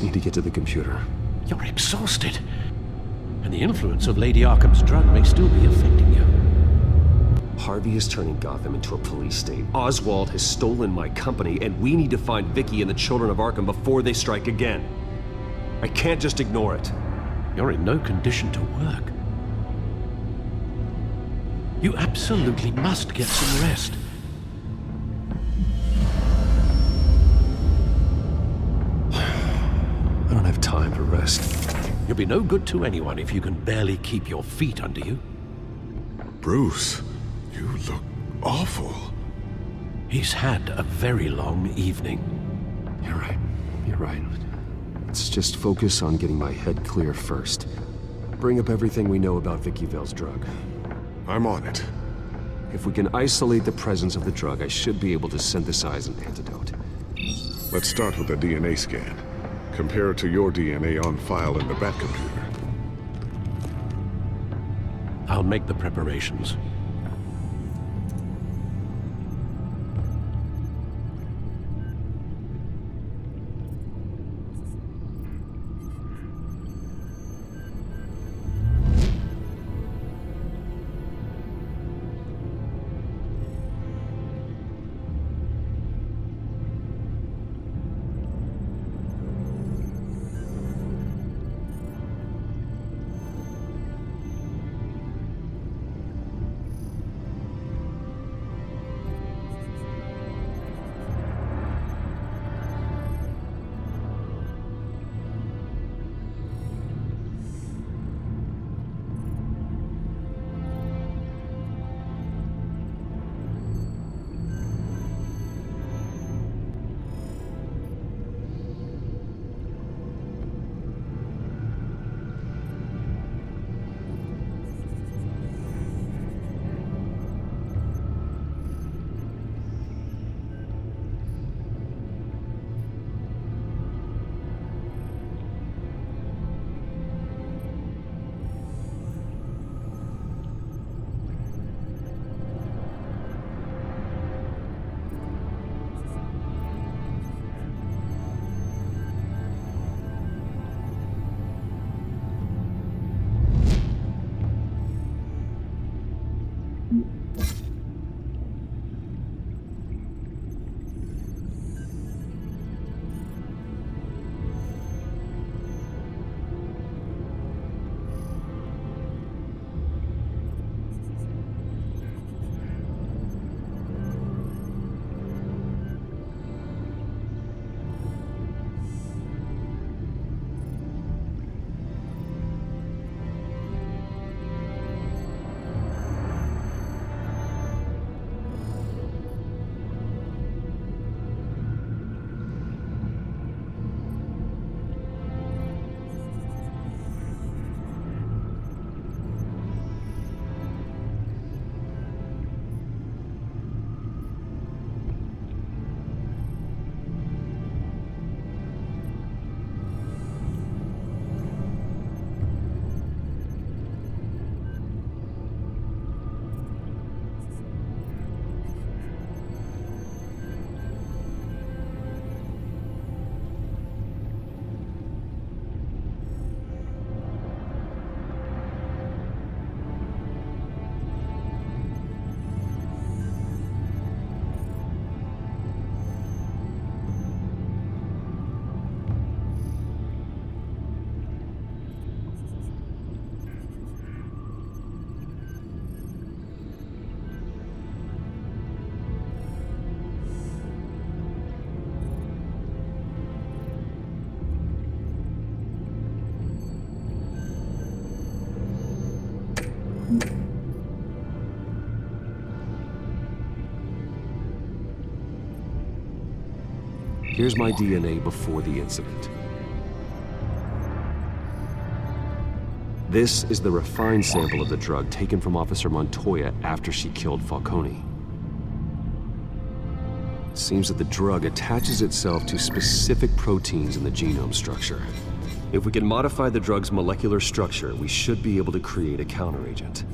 just need to get to the computer. You're exhausted. And the influence of Lady Arkham's drug may still be affecting you. Harvey is turning Gotham into a police state. Oswald has stolen my company, and we need to find Vicky and the children of Arkham before they strike again. I can't just ignore it. You're in no condition to work. You absolutely must get some rest. I don't have time to rest. You'll be no good to anyone if you can barely keep your feet under you. Bruce, you look awful. He's had a very long evening. You're right. You're right. Let's just focus on getting my head clear first. Bring up everything we know about Vicky Vale's drug. I'm on it. If we can isolate the presence of the drug, I should be able to synthesize an antidote. Let's start with a DNA scan. Compare it to your DNA on file in the Batcomputer. I'll make the preparations. Here's my DNA before the incident. This is the refined sample of the drug taken from Officer Montoya after she killed Falcone. It seems that the drug attaches itself to specific proteins in the genome structure. If we can modify the drug's molecular structure, we should be able to create a counteragent.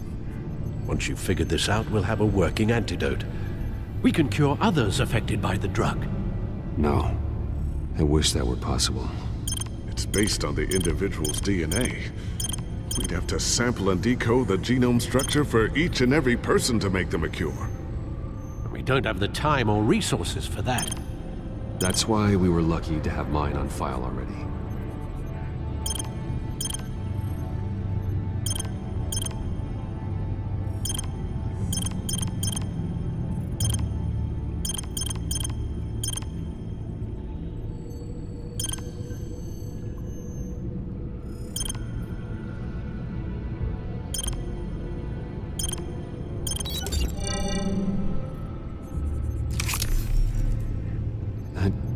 Once you've figured this out, we'll have a working antidote. We can cure others affected by the drug. No. I wish that were possible. It's based on the individual's DNA. We'd have to sample and decode the genome structure for each and every person to make them a cure. We don't have the time or resources for that. That's why we were lucky to have mine on file already.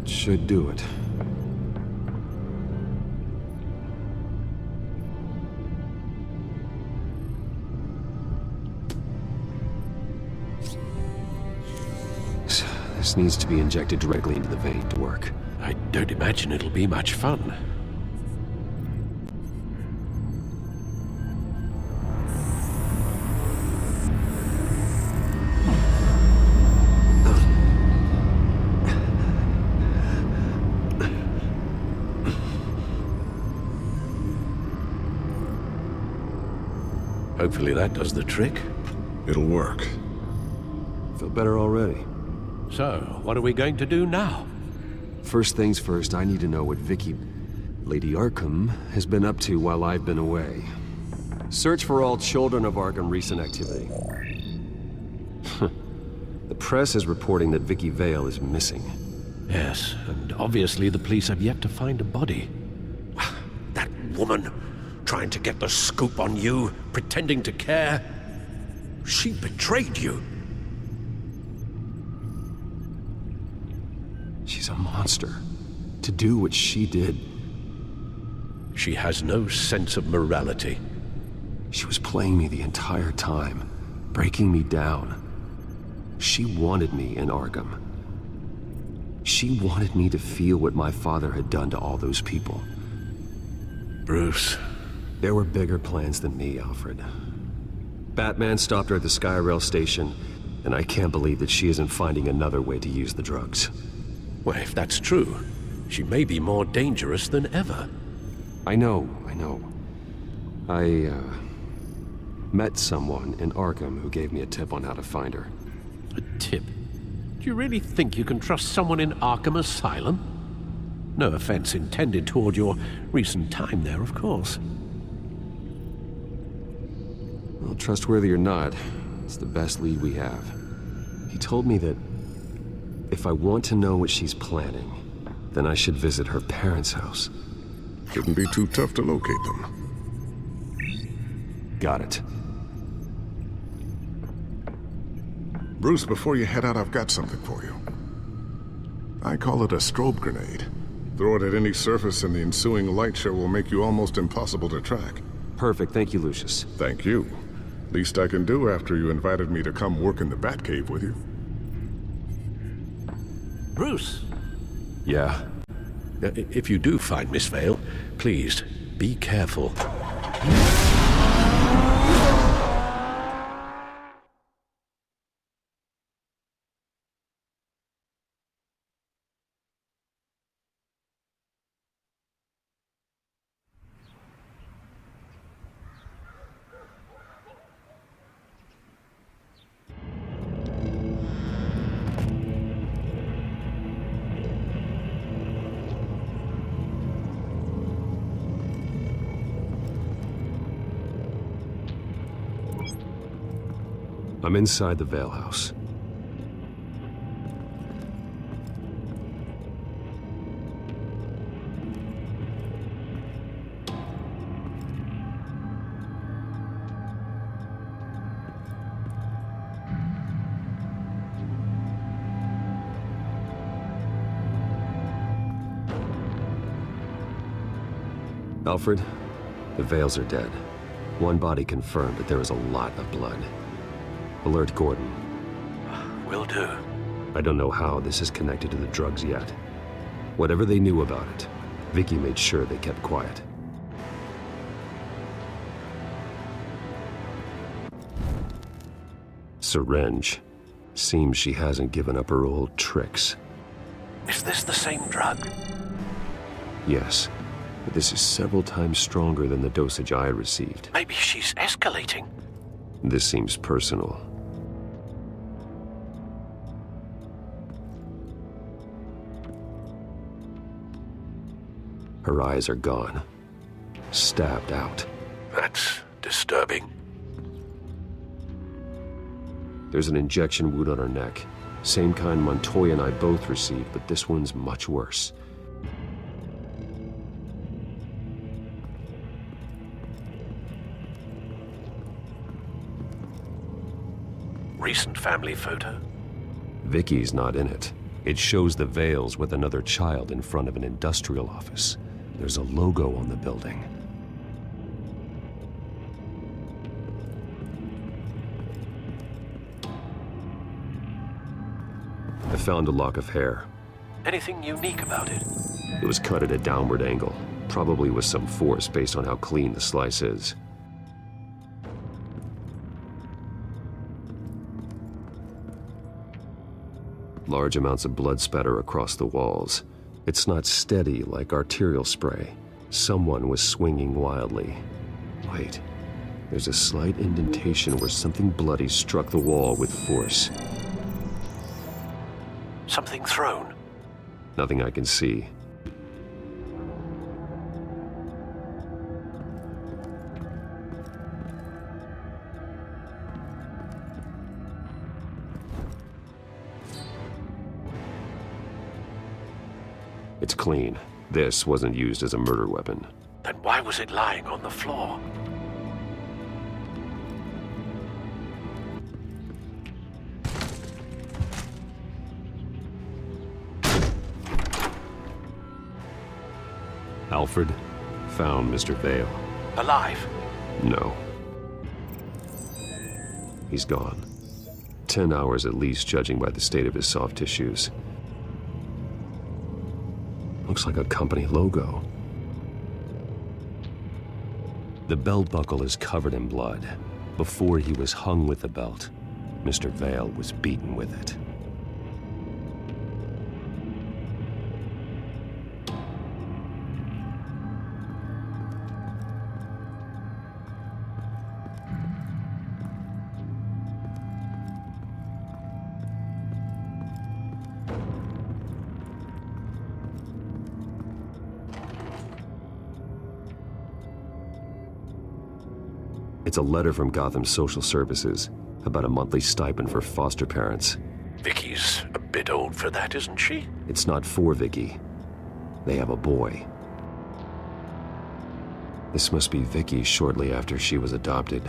Should do it. This needs to be injected directly into the vein to work. I don't imagine it'll be much fun. Hopefully that does the trick. It'll work. Feel better already. So, what are we going to do now? First things first, I need to know what Vicky, Lady Arkham, has been up to while I've been away. Search for all children of Arkham recent activity. The press is reporting that Vicky Vale is missing. Yes, and obviously the police have yet to find a body. That woman, trying to get the scoop on you, pretending to care. She betrayed you. She's a monster. To do what she did. She has no sense of morality. She was playing me the entire time, breaking me down. She wanted me in Arkham. She wanted me to feel what my father had done to all those people. Bruce. There were bigger plans than me, Alfred. Batman stopped her at the Skyrail station, and I can't believe that she isn't finding another way to use the drugs. Well, if that's true, she may be more dangerous than ever. I know. I met someone in Arkham who gave me a tip on how to find her. A tip? Do you really think you can trust someone in Arkham Asylum? No offense intended toward your recent time there, of course. Well, trustworthy or not, it's the best lead we have. He told me that if I want to know what she's planning, then I should visit her parents' house. Shouldn't be too tough to locate them. Got it. Bruce, before you head out, I've got something for you. I call it a strobe grenade. Throw it at any surface and the ensuing light show will make you almost impossible to track. Perfect, thank you, Lucius. Thank you. Least I can do after you invited me to come work in the Batcave with you. Bruce! Yeah? If you do find Miss Vale, please, be careful. I'm inside the Vale House. Alfred, the Vales are dead. One body confirmed, but there is a lot of blood. Alert Gordon. Will do. I don't know how this is connected to the drugs yet. Whatever they knew about it, Vicky made sure they kept quiet. Syringe. Seems she hasn't given up her old tricks. Is this the same drug? Yes. but this is several times stronger than the dosage I received. Maybe she's escalating. This seems personal. Her eyes are gone. Stabbed out. That's disturbing. There's an injection wound on her neck. Same kind Montoya and I both received, but this one's much worse. Recent family photo? Vicky's not in it. It shows the Vales with another child in front of an industrial office. There's a logo on the building. I found a lock of hair. Anything unique about it? It was cut at a downward angle, probably with some force based on how clean the slice is. Large amounts of blood spatter across the walls. It's not steady like arterial spray. Someone was swinging wildly. Wait, there's a slight indentation where something bloody struck the wall with force. Something thrown? Nothing I can see. It's clean. This wasn't used as a murder weapon. Then why was it lying on the floor? Alfred found Mr. Vale. Alive? No. He's gone. 10 hours at least, judging by the state of his soft tissues. Looks like a company logo. The belt buckle is covered in blood. Before he was hung with the belt, Mr. Vale was beaten with it. It's a letter from Gotham Social Services about a monthly stipend for foster parents. Vicky's a bit old for that, isn't she? It's not for Vicky. They have a boy. This must be Vicky shortly after she was adopted.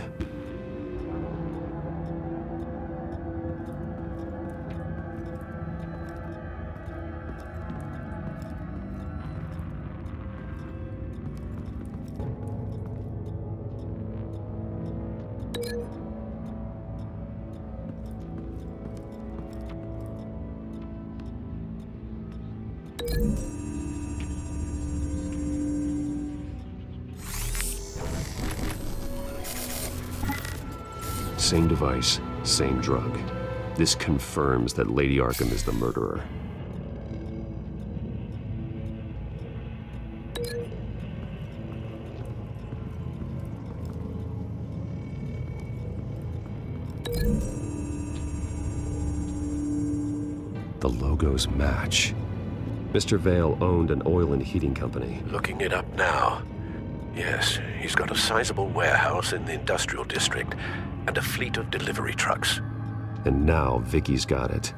Same device, same drug. This confirms that Lady Arkham is the murderer. The logos match. Mr. Vale owned an oil and heating company. Looking it up now. Yes, he's got a sizable warehouse in the industrial district and a fleet of delivery trucks. And now Vicky's got it.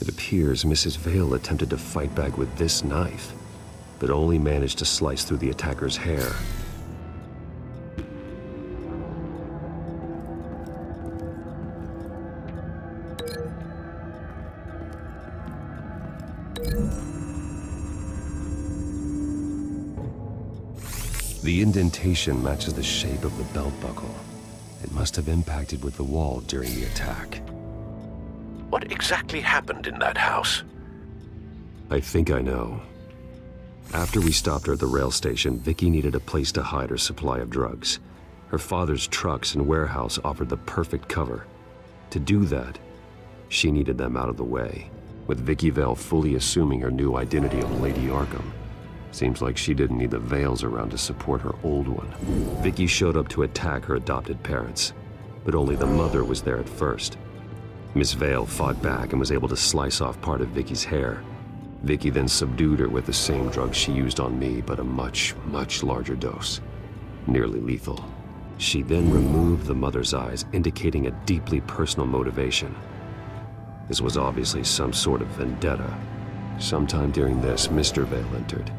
It appears Mrs. Vale attempted to fight back with this knife, but only managed to slice through the attacker's hair. The indentation matches the shape of the belt buckle. It must have impacted with the wall during the attack. What exactly happened in that house? I think I know. After we stopped her at the rail station, Vicky needed a place to hide her supply of drugs. Her father's trucks and warehouse offered the perfect cover. To do that, she needed them out of the way, with Vicky Vale fully assuming her new identity of Lady Arkham. Seems like she didn't need the Vales around to support her old one. Vicky showed up to attack her adopted parents, but only the mother was there at first. Miss Vale fought back and was able to slice off part of Vicky's hair. Vicky then subdued her with the same drug she used on me, but a much, much larger dose. Nearly lethal. She then removed the mother's eyes, indicating a deeply personal motivation. This was obviously some sort of vendetta. Sometime during this, Mr. Vale entered.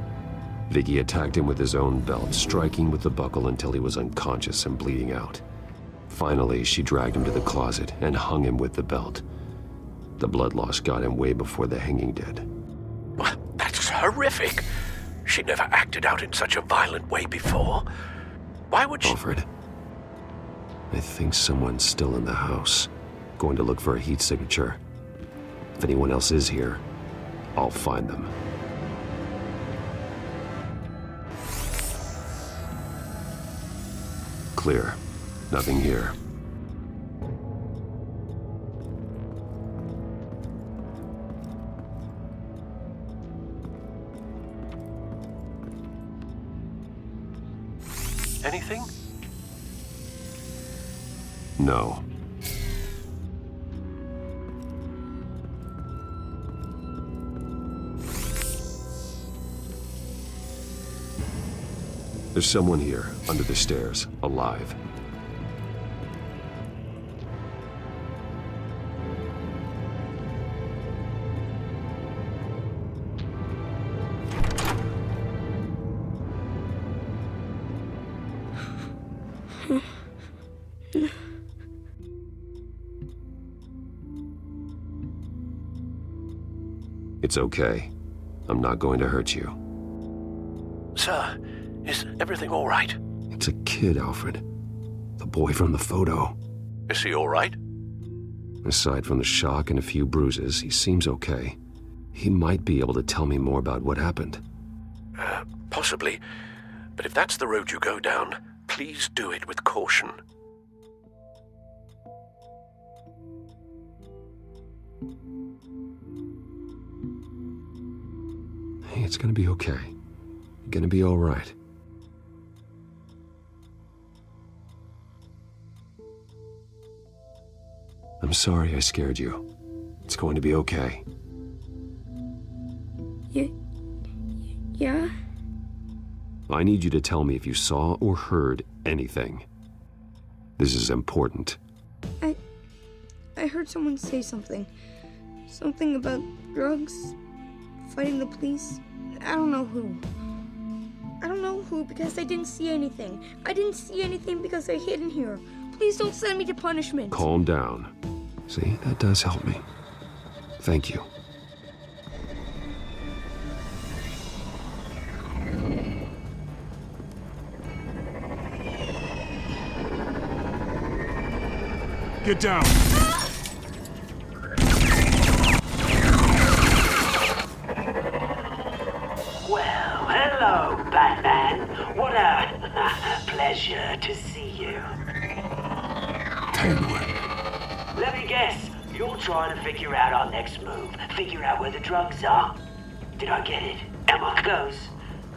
Vicky attacked him with his own belt, striking with the buckle until he was unconscious and bleeding out. Finally, she dragged him to the closet and hung him with the belt. The blood loss got him way before the hanging did. That's horrific. She never acted out in such a violent way before. Why would she... Alfred, I think someone's still in the house. Going to look for a heat signature. If anyone else is here, I'll find them. Clear. Nothing here. Anything? No. There's someone here, under the stairs, alive. It's okay. I'm not going to hurt you. Sir, is everything all right? It's a kid, Alfred. The boy from the photo. Is he all right? Aside from the shock and a few bruises, he seems okay. He might be able to tell me more about what happened. Possibly. But if that's the road you go down, please do it with caution. Hey, it's gonna be okay. You're gonna be all right. I'm sorry I scared you. It's going to be okay. Yeah? I need you to tell me if you saw or heard anything. This is important. I heard someone say something. Something about drugs, fighting the police. I don't know who. I don't know who because I didn't see anything. I didn't see anything because I hid in here. Please don't send me to punishment. Calm down. See, that does help me. Thank you. Get down! Well, hello, Batman. What a pleasure to see you. Penguin. Let me guess, you're trying to figure out our next move. Figure out where the drugs are. Did I get it? Am I close?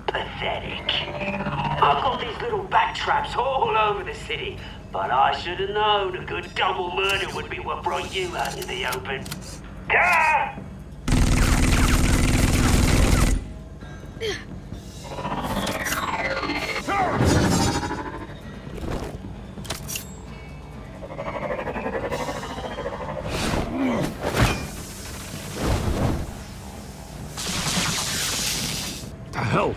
Pathetic. I've got these little bat traps all over the city, but I should have known a good double murder would be what brought you out in the open. Ah! The hell?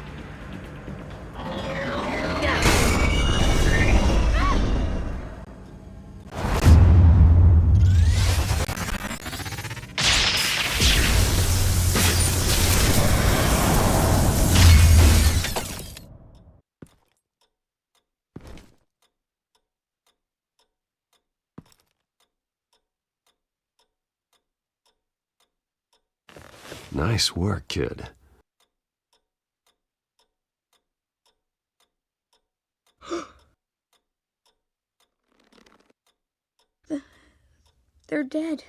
Nice work, kid. They're dead.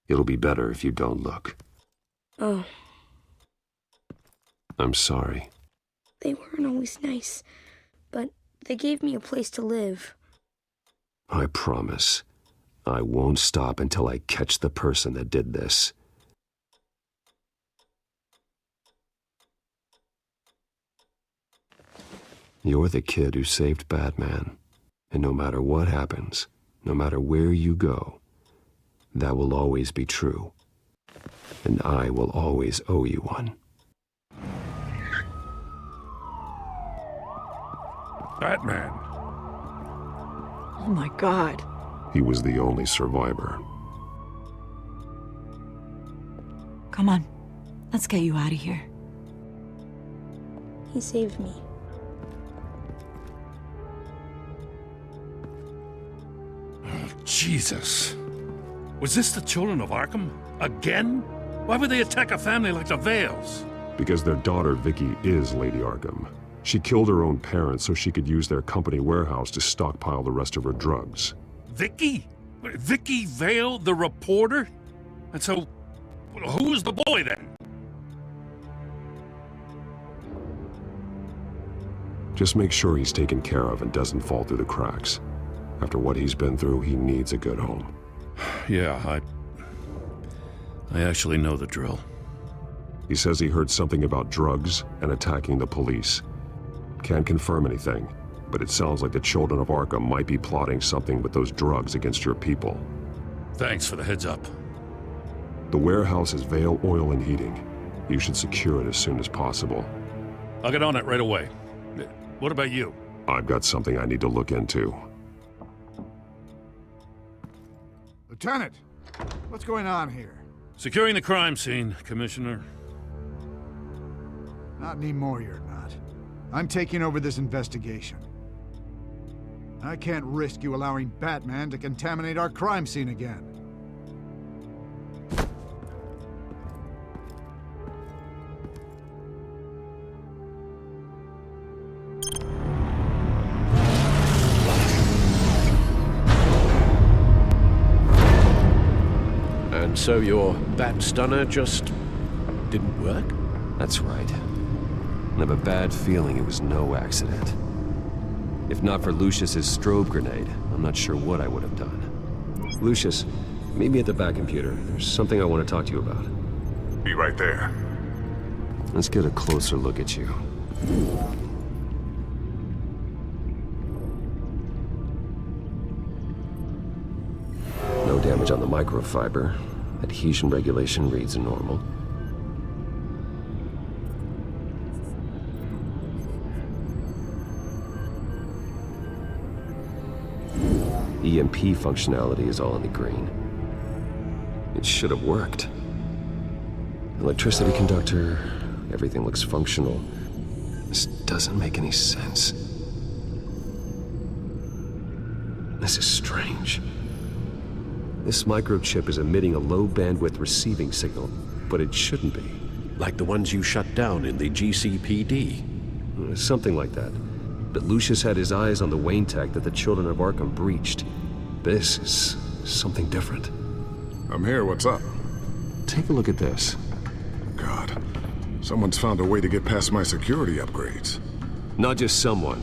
It'll be better if you don't look. Oh, I'm sorry. they weren't always nice, but they gave me a place to live. I promise. I won't stop until I catch the person that did this. You're the kid who saved Batman. And no matter what happens, no matter where you go, that will always be true. And I will always owe you one. Batman. Oh my God. He was the only survivor. Come on. Let's get you out of here. He saved me. Jesus. Was this the children of Arkham? Again? Why would they attack a family like the Vales? Because their daughter, Vicky, is Lady Arkham. She killed her own parents so she could use their company warehouse to stockpile the rest of her drugs. Vicky? Vicky Vale, the reporter? And so, who's the boy then? Just make sure he's taken care of and doesn't fall through the cracks. After what he's been through, he needs a good home. Yeah, I actually know the drill. He says he heard something about drugs and attacking the police. Can't confirm anything, but it sounds like the children of Arkham might be plotting something with those drugs against your people. Thanks for the heads up. The warehouse is Vale Oil and Heating. You should secure it as soon as possible. I'll get on it right away. What about you? I've got something I need to look into. Lieutenant, what's going on here? Securing the crime scene, Commissioner. Not anymore, you're not. I'm taking over this investigation. I can't risk you allowing Batman to contaminate our crime scene again. And so your bat stunner just didn't work? That's right. I have a bad feeling it was no accident. If not for Lucius's strobe grenade, I'm not sure what I would have done. Lucius, meet me at the back computer. There's something I want to talk to you about. Be right there. Let's get a closer look at you. No damage on the microfiber. Adhesion regulation reads normal. EMP functionality is all in the green. It should have worked. Electricity conductor, everything looks functional. This doesn't make any sense. This is strange. This microchip is emitting a low-bandwidth receiving signal, but it shouldn't be. Like the ones you shut down in the GCPD? Something like that. But Lucius had his eyes on the Wayne tech that the children of Arkham breached. This is something different. I'm here, what's up? Take a look at this. God, someone's found a way to get past my security upgrades. Not just someone.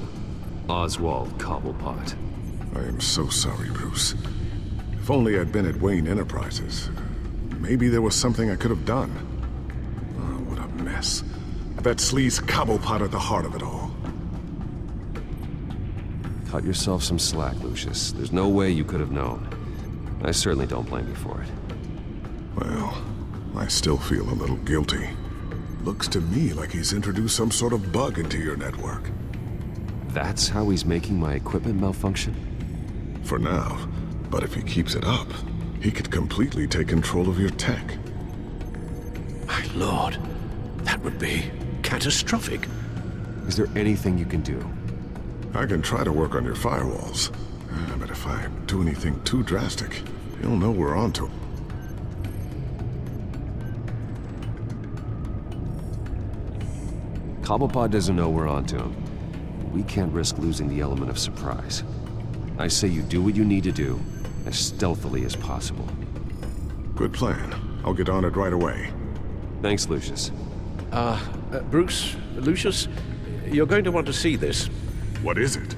Oswald Cobblepot. I am so sorry, Bruce. If only I'd been at Wayne Enterprises. Maybe there was something I could have done. Oh, what a mess. That sleaze Cobblepot at the heart of it all. Cut yourself some slack, Lucius. There's no way you could have known. I certainly don't blame you for it. Well, I still feel a little guilty. Looks to me like he's introduced some sort of bug into your network. That's how he's making my equipment malfunction? For now. But if he keeps it up, he could completely take control of your tech. My lord, that would be catastrophic. Is there anything you can do? I can try to work on your firewalls. But if I do anything too drastic, he'll know we're onto him. Cobblepot doesn't know we're onto him. We can't risk losing the element of surprise. I say you do what you need to do, as stealthily as possible. Good plan. I'll get on it right away. Thanks, Lucius. Bruce, Lucius, you're going to want to see this. What is it?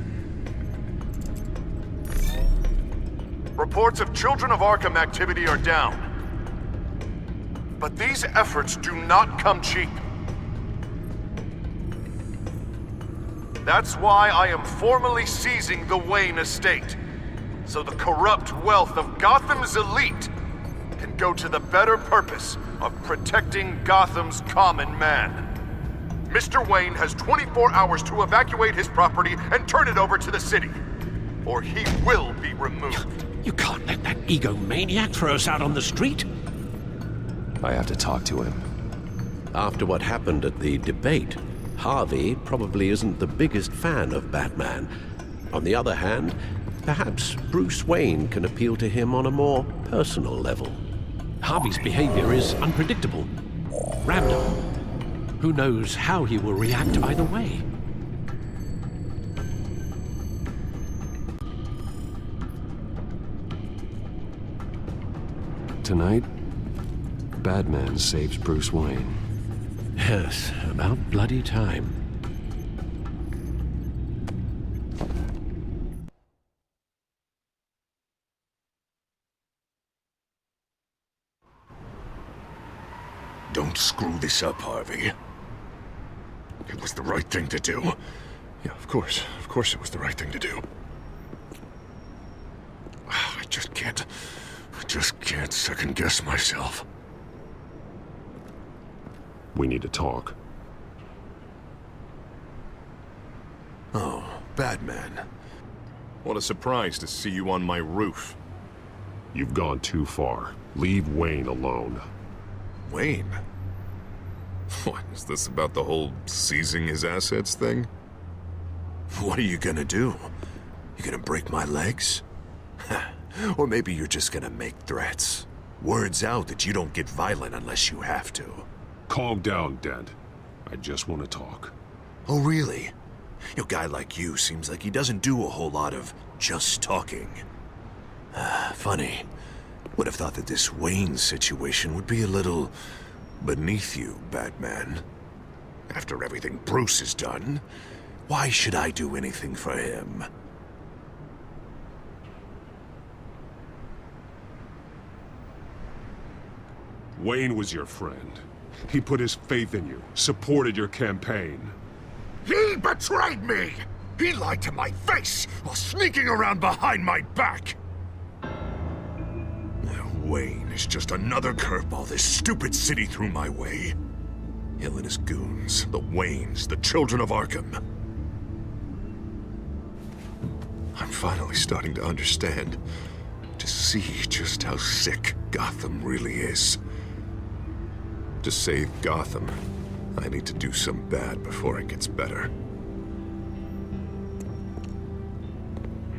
Reports of Children of Arkham activity are down. But these efforts do not come cheap. That's why I am formally seizing the Wayne estate, so the corrupt wealth of Gotham's elite can go to the better purpose of protecting Gotham's common man. Mr. Wayne has 24 hours to evacuate his property and turn it over to the city, or he will be removed. You can't let that egomaniac throw us out on the street. I have to talk to him. After what happened at the debate, Harvey probably isn't the biggest fan of Batman. On the other hand, perhaps Bruce Wayne can appeal to him on a more personal level. Harvey's behavior is unpredictable, random. Who knows how he will react either way? Tonight, Batman saves Bruce Wayne. Yes, about bloody time. Don't screw this up, Harvey. It was the right thing to do. Yeah, of course. Of course it was the right thing to do. I just can't second-guess myself. We need to talk. Oh, Batman. What a surprise to see you on my roof. You've gone too far. Leave Wayne alone. Wayne? What, is this about the whole seizing his assets thing? What are you gonna do? You gonna break my legs? Or maybe you're just gonna make threats. Words out that you don't get violent unless you have to. Calm down, Dent. I just want to talk. Oh, really? A guy like you seems like he doesn't do a whole lot of just talking. Funny. Would have thought that this Wayne situation would be a little beneath you, Batman. After everything Bruce has done, why should I do anything for him? Wayne was your friend. He put his faith in you, supported your campaign. He betrayed me! He lied to my face while sneaking around behind my back! Wayne is just another curveball this stupid city threw my way. Hill and his goons, the Waynes, the Children of Arkham. I'm finally starting to understand, to see just how sick Gotham really is. To save Gotham, I need to do some bad before it gets better.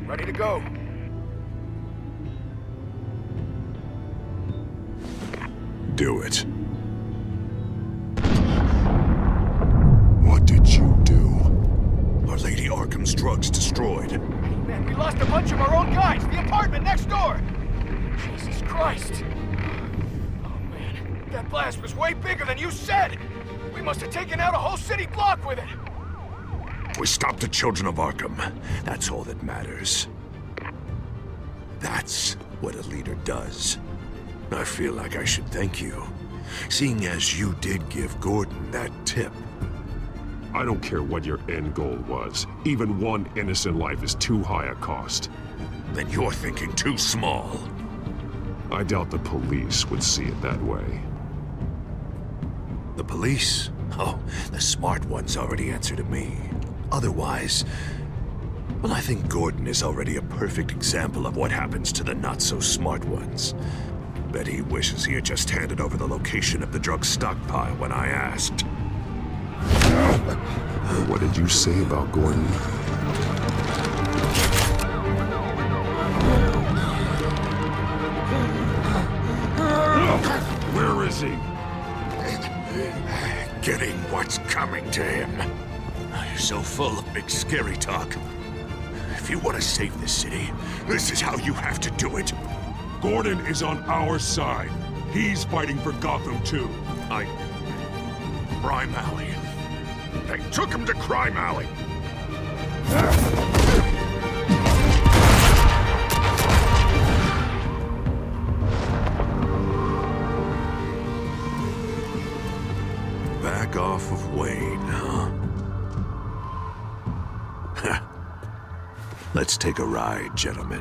Ready to go. Do it. What did you do? Our Lady Arkham's drugs destroyed. Man, we lost a bunch of our own guys! The apartment next door! Jesus Christ! Oh man, that blast was way bigger than you said! We must have taken out a whole city block with it! We stopped the Children of Arkham. That's all that matters. That's what a leader does. I feel like I should thank you, seeing as you did give Gordon that tip. I don't care what your end goal was. Even one innocent life is too high a cost. Then you're thinking too small. I doubt the police would see it that way. The police? Oh, the smart ones already answer to me. Otherwise, well, I think Gordon is already a perfect example of what happens to the not-so-smart ones. Bet he wishes he had just handed over the location of the drug stockpile when I asked. What did you say about Gordon? Where is he? Getting what's coming to him. You're so full of big scary talk. If you want to save this city, this is how you have to do it. Gordon is on our side. He's fighting for Gotham too. Crime Alley. They took him to Crime Alley. Back off of Wayne, huh? Let's take a ride, gentlemen.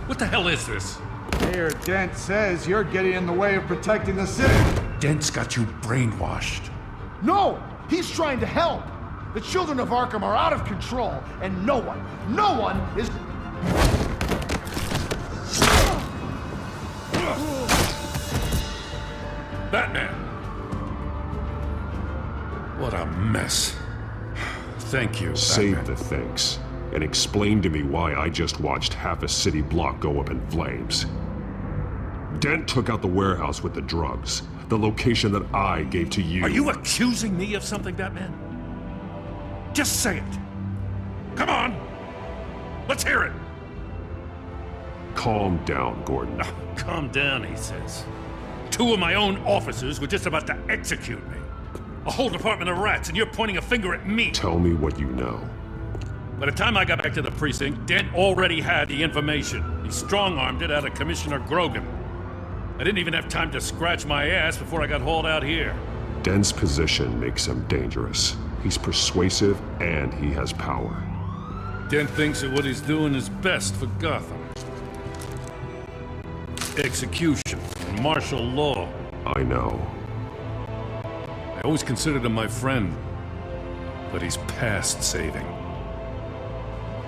What the hell is this? Mayor Dent says you're getting in the way of protecting the city. Dent's got you brainwashed. No! He's trying to help! The children of Arkham are out of control, and no one is... Batman! What a mess. Thank you, Save Batman. the thanks, and explain to me why I just watched half a city block go up in flames. Dent took out the warehouse with the drugs, the location that I gave to you. Are you accusing me of something, Batman? Just say it. Come on! Let's hear it! Calm down, Gordon. Calm down, he says. 2 of my own officers were just about to execute me. A whole department of rats, and you're pointing a finger at me. Tell me what you know. By the time I got back to the precinct, Dent already had the information. He strong-armed it out of Commissioner Grogan. I didn't even have time to scratch my ass before I got hauled out here. Dent's position makes him dangerous. He's persuasive, and he has power. Dent thinks that what he's doing is best for Gotham. Execution and martial law. I know. I always considered him my friend, but he's past saving.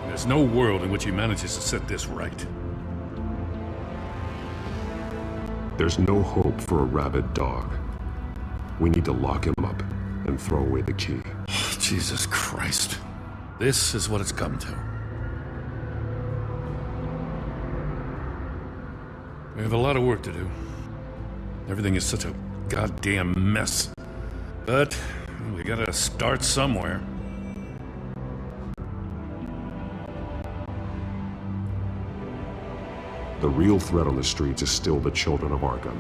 There's no world in which he manages to set this right. There's no hope for a rabid dog. We need to lock him up and throw away the key. Jesus Christ. This is what it's come to. We have a lot of work to do. Everything is such a goddamn mess. But we gotta start somewhere. The real threat on the streets is still the children of Arkham.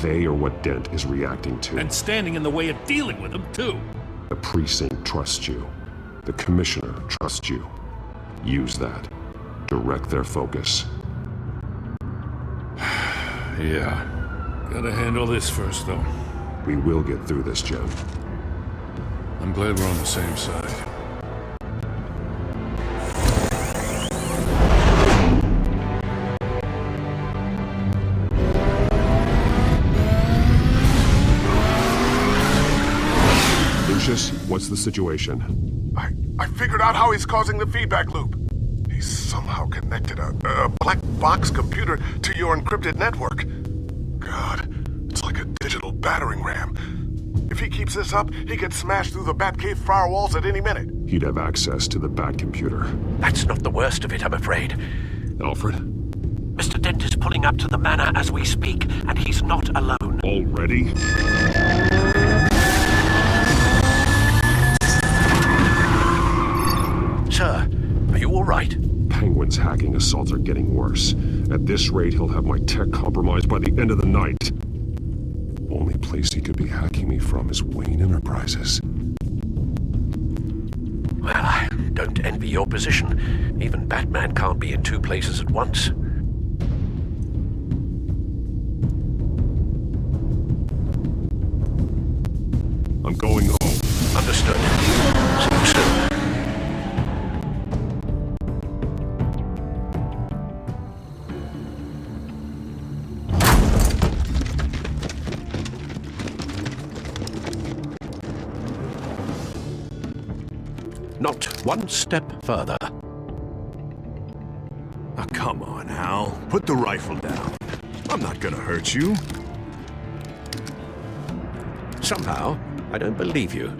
They are what Dent is reacting to. And standing in the way of dealing with them, too. The precinct trusts you. The commissioner trusts you. Use that. Direct their focus. Yeah. Gotta handle this first, though. We will get through this, Jim. I'm glad we're on the same side. Lucius, what's the situation? I figured out how he's causing the feedback loop. He's somehow connected a black box computer to your encrypted network. God, it's like a digital battering ram. If he keeps this up, he could smash through the Batcave firewalls at any minute. He'd have access to the Bat computer. That's not the worst of it, I'm afraid. Alfred? Mr. Dent is pulling up to the manor as we speak, and he's not alone. Already? Sir, are you all right? Penguin's hacking assaults are getting worse. At this rate, he'll have my tech compromised by the end of the night. Only place he could be hacking me from is Wayne Enterprises. Well, I don't envy your position. Even Batman can't be in 2 places at once. I'm going home. Understood. See you soon. Not one step further. Oh, come on, Al. Put the rifle down. I'm not gonna hurt you. Somehow, I don't believe you.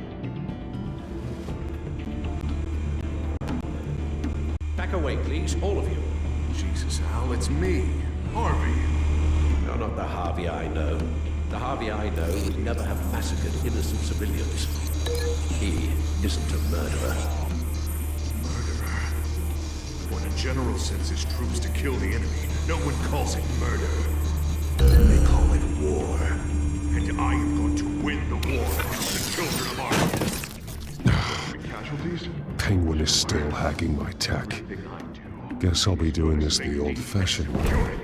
Back away, please, all of you. Jesus, Al, it's me, Harvey. No, not the Harvey I know. The Harvey I know would never have massacred innocent civilians. He isn't a murderer. Murderer? When a general sends his troops to kill the enemy, no one calls it murder. They call it war. And I am going to win the war against the children of Arkham. Casualties? Penguin is still hacking my tech. Guess I'll be doing this the old-fashioned way.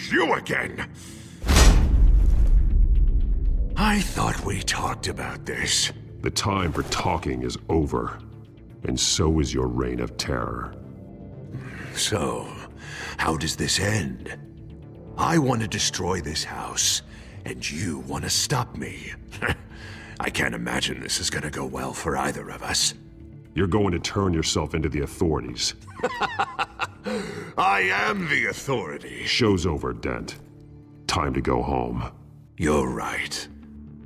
You again! I thought we talked about this. The time for talking is over, and so is your reign of terror. So, how does this end? I want to destroy this house, and you want to stop me. I can't imagine this is gonna go well for either of us. You're going to turn yourself into the authorities. I am the authority. Show's over, Dent. Time to go home. You're right.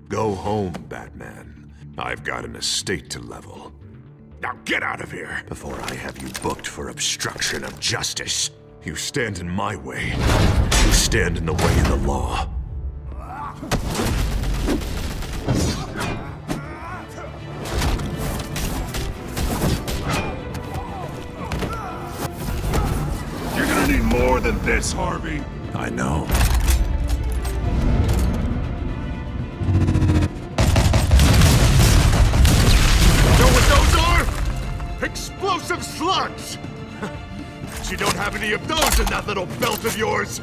Go home, Batman. I've got an estate to level. Now get out of here before I have you booked for obstruction of justice. You stand in my way. You stand in the way of the law. You're gonna need more than this, Harvey. I know. Know what those are? Explosive slugs! But you don't have any of those in that little belt of yours!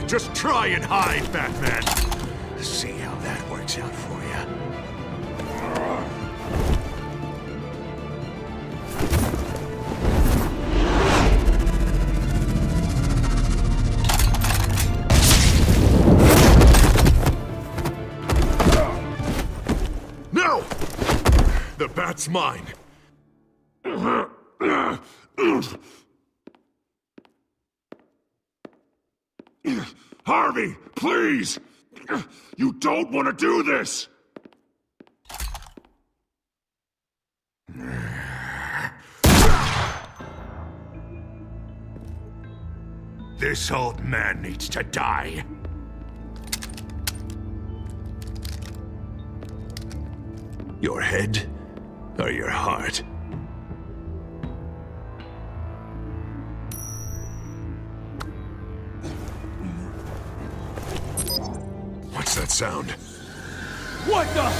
Just try and hide, Batman. See how that works out for you. No! The bat's mine. Harvey, please! You don't want to do this! This old man needs to die. Your head or your heart? What's that sound? What the?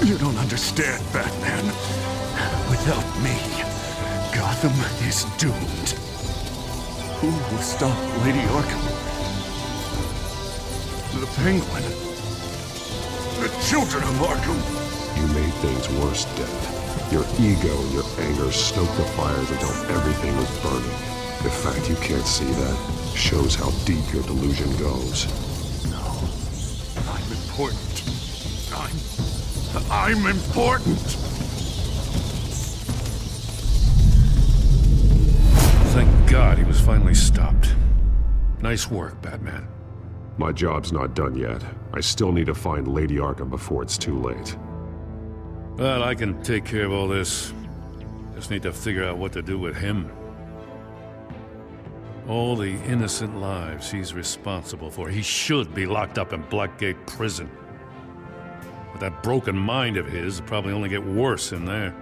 You don't understand, Batman. Without me, Gotham is doomed. Who will stop Lady Arkham? The Penguin? The children of Arkham? You made things worse, Dent. Your ego and your anger stoked the fires until everything was burning. The fact you can't see that shows how deep your delusion goes. No. I'm important. I'm I'm important! Thank God he was finally stopped. Nice work, Batman. My job's not done yet. I still need to find Lady Arkham before it's too late. Well, I can take care of all this. Just need to figure out what to do with him. All the innocent lives he's responsible for. He should be locked up in Blackgate Prison. But that broken mind of his will probably only get worse in there.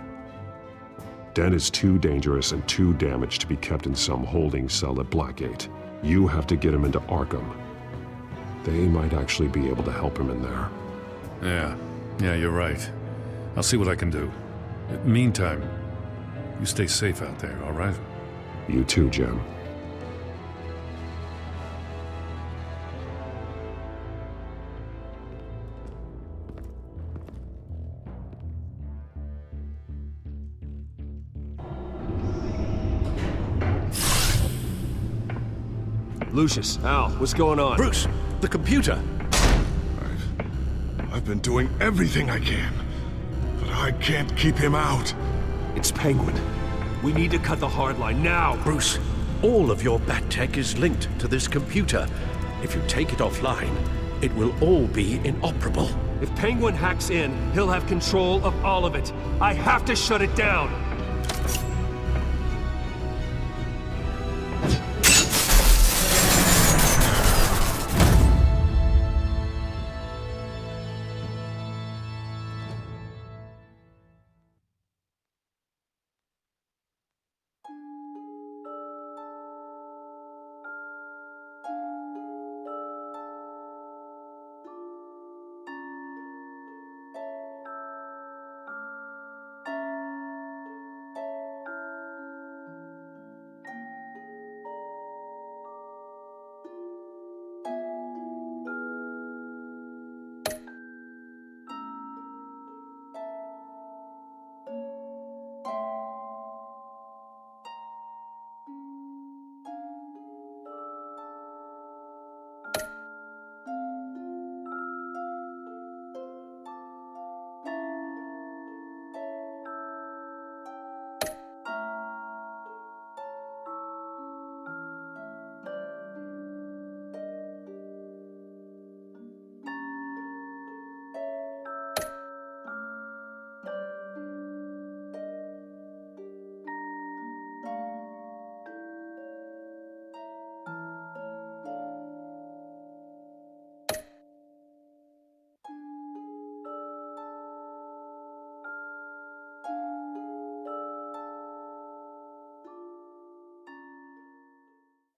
Dent is too dangerous and too damaged to be kept in some holding cell at Blackgate. You have to get him into Arkham. They might actually be able to help him in there. Yeah, you're right. I'll see what I can do. Meantime, you stay safe out there, all right? You too, Jim. Lucius, Al, what's going on? Bruce, the computer! I've been doing everything I can, but I can't keep him out. It's Penguin. We need to cut the hard line now. Bruce, all of your bat tech is linked to this computer. If you take it offline, it will all be inoperable. If Penguin hacks in, he'll have control of all of it. I have to shut it down.